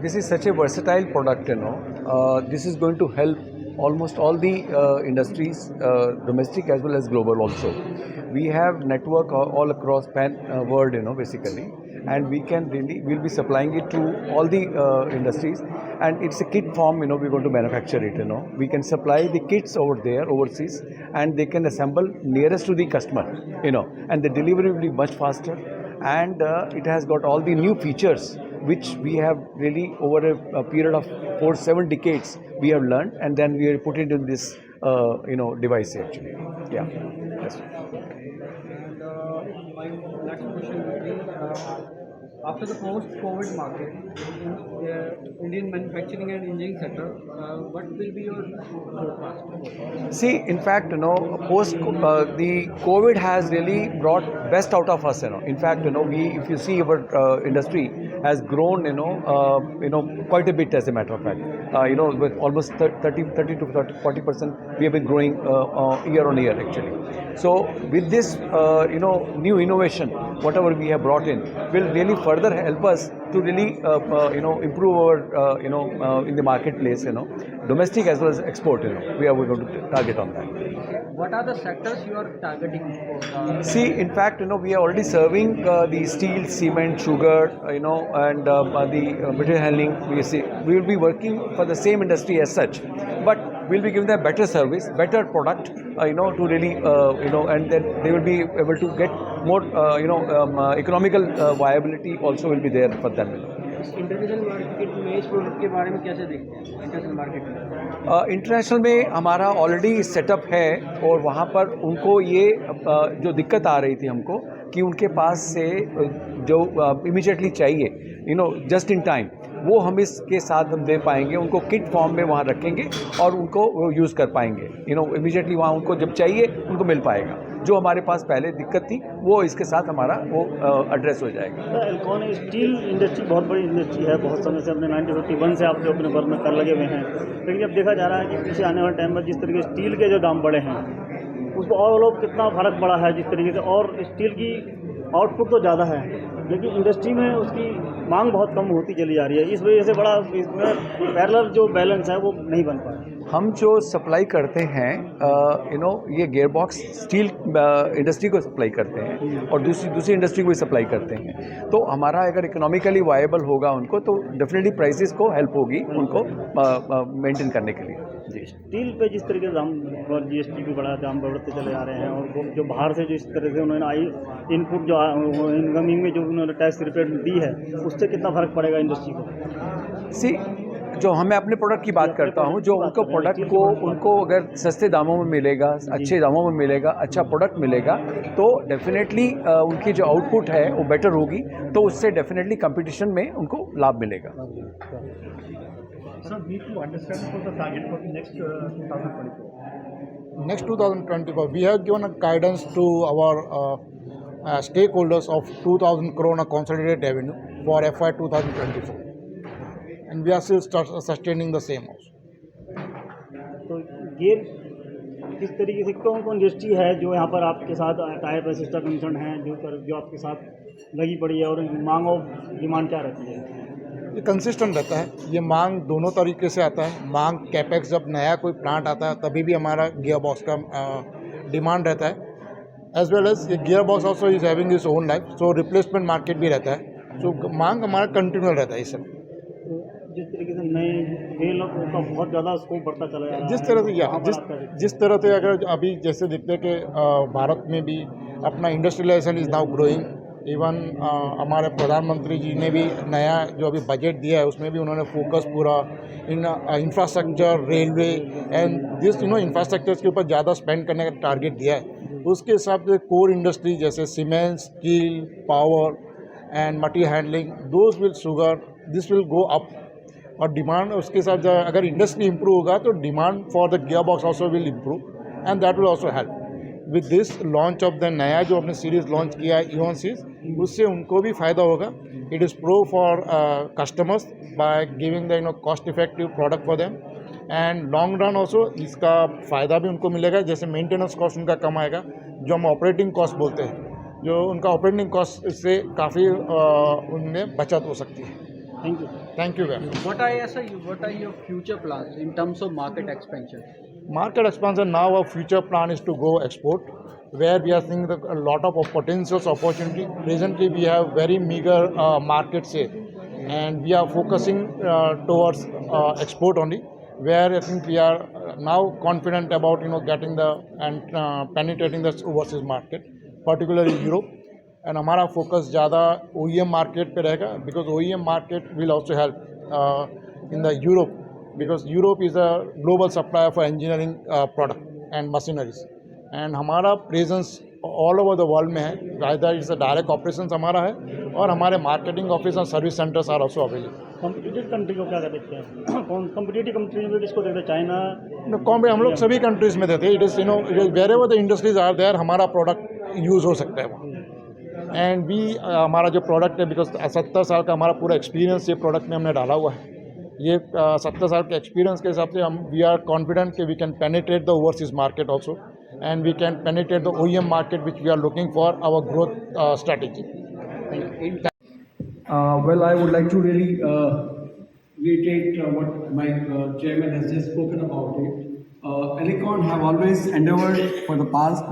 this is such a versatile product, this is going to help almost all the industries, domestic as well as global also. We have network all across pan world, basically, and we'll be supplying it to all the industries, and it's a kit form, we're going to manufacture it, We can supply the kits over there, overseas, and they can assemble nearest to the customer, and the delivery will be much faster, and it has got all the new features which we have really over a period of 4-7 decades we have learned, and then we have put it in this device actually. Yeah. Yes. And my next question would be, after the post-COVID market in the Indian manufacturing and engineering sector, what will be your forecast? See, in fact, post the COVID has really brought best out of us. In fact, if you see our industry has grown, quite a bit as a matter of fact. With almost 30 to 40%, we have been growing year on year actually. So with this, new innovation, whatever we have brought in, will really further help us to really, improve our, in the marketplace, domestic as well as export. We are going to target on that. What are the sectors you are targeting for? See, in fact, we are already serving the steel, cement, sugar, and the material handling. We will be working for the same industry as such, but we'll be giving them better service, better product, to really, and then they will be able to get more, economical viability also will be there for them. International market में इस product के बारे में कैसे देखते हैं international market में? International में हमारा ऑलरेडी सेटअप है, और वहाँ पर उनको ये जो दिक्कत आ रही थी हमको कि उनके पास से जो इमीडिएटली चाहिए, जस्ट इन टाइम, वो हम इसके साथ हम दे पाएंगे, उनको किट फॉर्म में वहाँ रखेंगे और उनको यूज़ कर पाएंगे, इमीडिएटली वहाँ उनको जब चाहिए उनको मिल पाएगा। जो हमारे पास पहले दिक्कत थी वो इसके साथ हमारा वो एड्रेस हो जाएगा। एल्कॉन स्टील इंडस्ट्री बहुत बड़ी इंडस्ट्री है, बहुत समय से अपने 1951 से आप जो अपने वर्क में कर लगे हुए हैं, लेकिन अब देखा जा रहा है कि पीछे आने वाले टाइम में जिस तरीके स्टील के जो दाम बढ़े हैं उसको और लोग कितना फर्क पड़ा है जिस तरीके से, और स्टील की आउटपुट तो ज़्यादा है लेकिन इंडस्ट्री में उसकी मांग बहुत कम होती चली जा रही है, इस वजह से बड़ा इसमें पैरेलल जो बैलेंस है वो नहीं बन पाया। हम जो सप्लाई करते हैं, ये गियर बॉक्स स्टील इंडस्ट्री को सप्लाई करते हैं और दूसरी इंडस्ट्री को भी सप्लाई करते हैं, तो हमारा अगर इकोनॉमिकली वायबल होगा उनको तो डेफिनेटली प्राइसेस को हेल्प होगी उनको मेंटेन करने के लिए। जी, स्टील पे जिस तरीके से दाम और जीएसटी भी बड़ा दाम बढ़ते चले जा रहे हैं, और जो बाहर से जिस तरह से उन्होंने इनपुट जो इनकमिंग में जो उन्होंने टैक्स रिपेट दी है उससे कितना फ़र्क पड़ेगा इंडस्ट्री को? सी, जो मैं अपने प्रोडक्ट की बात करता हूँ, जो उनको प्रोडक्ट को उनको अगर सस्ते दामों में मिलेगा, अच्छे दामों में मिलेगा, अच्छा प्रोडक्ट मिलेगा, तो डेफिनेटली उनकी जो आउटपुट है वो बेटर होगी, तो उससे डेफिनेटली कंपटीशन में उनको लाभ मिलेगा। Sir, need to understand for the target for the next 2024. Next 2024, we have given a guidance to our stakeholders of 2,000 crore on a consolidated revenue for FY 2024, and we are still sustaining the same also. तो ये किस तरीके से कौन कौन industry है जो यहाँ पर आपके साथ टायर पर सिस्टर कंसर्न है जो आपके साथ लगी पड़ी है, और मांग और डिमांड क्या रहती है? ये कंसिस्टेंट रहता है, ये मांग दोनों तरीके से आता है। मांग कैपेक्स जब नया कोई प्लांट आता है तभी भी हमारा गियर बॉक्स का डिमांड रहता है, एज वेल एज ये gear box also is having its own life, so replacement market भी रहता है, सो मांग हमारा कंटिन्यूअल रहता है। इससे जिस तरीके से नए रेल का बहुत ज़्यादा स्कोप बढ़ता चला जा रहा है, जिस तरह से अगर अभी जैसे देखते हैं कि भारत में भी अपना industrialisation is now growing, even हमारे प्रधानमंत्री जी ने भी नया जो अभी बजट दिया है उसमें भी उन्होंने फोकस पूरा in infrastructure, railway and this infrastructures के ऊपर ज़्यादा स्पेंड करने का टारगेट दिया है। उसके हिसाब से कोर इंडस्ट्री जैसे cement, steel, power and material handling, those will sugar, this will go up, और डिमांड उसके साथ अगर इंडस्ट्री इंप्रूव होगा तो demand for the gear box also will improve and that will also help with this launch of the नया जो अपने series launch किया है इवन सीरीज, उससे उनको भी फ़ायदा होगा। It is pro for customers by giving the cost effective product for them, and long run also इसका फ़ायदा भी उनको मिलेगा, जैसे मेंटेनेंस कॉस्ट उनका कम आएगा, जो हम ऑपरेटिंग कॉस्ट बोलते हैं, जो उनका ऑपरेटिंग कॉस्ट से काफ़ी उनमें बचत हो सकती है। Thank you Thank you very much. What are your future plans in terms of market expansion? Market expansion, now our future plan is to go export, where we are seeing a lot of potential opportunity. Presently, we have very meager market share, and we are focusing towards export only, where I think we are now confident about getting the and penetrating the overseas market, particularly Europe. And हमारा focus ज़्यादा OEM market पे रहेगा, because OEM market will also help in the Europe, because Europe is a global supplier for engineering product and machineries, and हमारा presence all over the world में है, either it's a direct operations हमारा है, और हमारे marketing office और service centers are also available. Competitive country को क्या देखते हैं? कौन कॉम्पिटिटिव कंट्री में किसको देखते हैं? चाइना? हम लोग सभी कंट्रीज में देते हैं. It is wherever the industries are there, हमारा प्रोडक्ट यूज़ हो सकता है वहाँ. एंड वी हमारा जो प्रोडक्ट है, बिकॉज 70 साल का हमारा पूरा एक्सपीरियंस ये प्रोडक्ट में हमने डाला हुआ है. ये 70 साल के एक्सपीरियंस के हिसाब से हम वी आर कॉन्फिडेंट कि we can penetrate the overseas market also, and we can penetrate the OEM market which we are looking for our growth strategy. Well, I would like to really reiterate what my chairman has just spoken about it. Elecon have always endeavored for the past